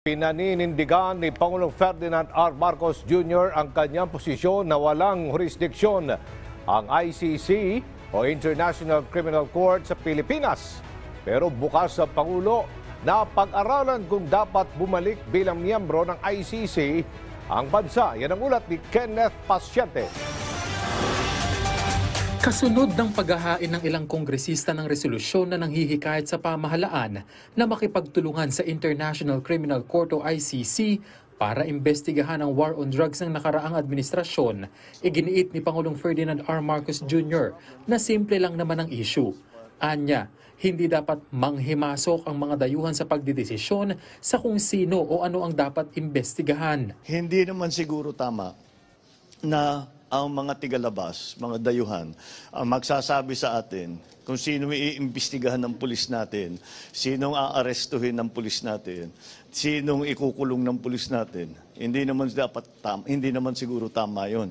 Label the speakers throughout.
Speaker 1: Pinaninindigan ni Pangulong Ferdinand R. Marcos Jr. ang kanyang posisyon na walang jurisdiksyon ang ICC o International Criminal Court sa Pilipinas. Pero bukas sa Pangulo na pag-aralan kung dapat bumalik bilang miyembro ng ICC ang bansa. Yan ang ulat ni Kenneth Paciente.
Speaker 2: Kasunod ng paghahain ng ilang kongresista ng resolusyon na nanghihikayat sa pamahalaan na makipagtulungan sa International Criminal Court o ICC para imbestigahan ang war on drugs ng nakaraang administrasyon, iginiit ni Pangulong Ferdinand R. Marcos Jr. na simple lang naman ang issue. Anya, hindi dapat manghimasok ang mga dayuhan sa pagdidesisyon sa kung sino o ano ang dapat imbestigahan.
Speaker 3: Hindi naman siguro tama na ang mga tigalabas, mga dayuhan, ang magsasabi sa atin kung sino iimbestigahan ng pulis natin, sinong aarestuhin ng pulis natin, sinong ikukulong ng pulis natin. Hindi naman siguro tama 'yon.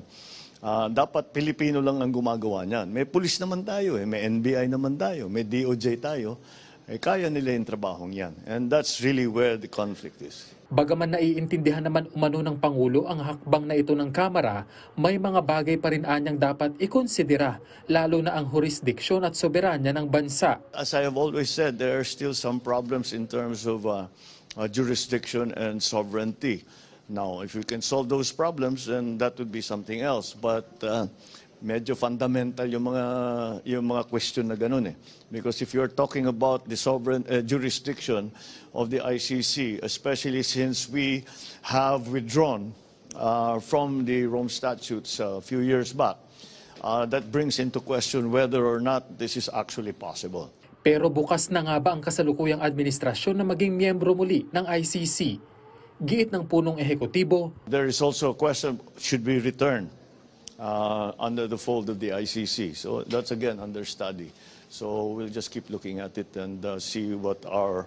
Speaker 3: Dapat Pilipino lang ang gumagawa niyan. May pulis naman tayo, may NBI naman tayo, may DOJ tayo. Kaya nila yung trabahong yan. And that's really where the conflict is.
Speaker 2: Bagaman naiintindihan naman umano ng Pangulo ang hakbang na ito ng Kamara, may mga bagay pa rin anyang dapat ikonsidera, lalo na ang jurisdiksyon at soberanya ng bansa.
Speaker 3: As I have always said, there are still some problems in terms of jurisdiction and sovereignty. Now, if we can solve those problems, then that would be something else. But medyo fundamental yung mga question na ganun eh. Because if you're talking about the sovereign jurisdiction of the ICC, especially since we have withdrawn from the Rome Statutes a few years back, that brings into question whether or not this is actually possible.
Speaker 2: Pero bukas na nga ba ang kasalukuyang administrasyon na maging miyembro muli ng ICC? Giit ng punong ehekutibo,
Speaker 3: there is also a question, should we return under the fold of the ICC? So that's again under study. So we'll just keep looking at it and see what our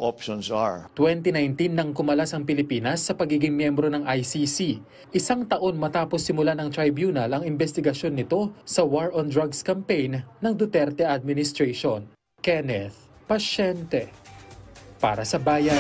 Speaker 3: options are.
Speaker 2: 2019 nang kumalas ang Pilipinas sa pagiging miyembro ng ICC. Isang taon matapos simulan ng tribunal ang investigasyon nito sa war on drugs campaign ng Duterte administration. Kenneth Paciente para sa Bayan.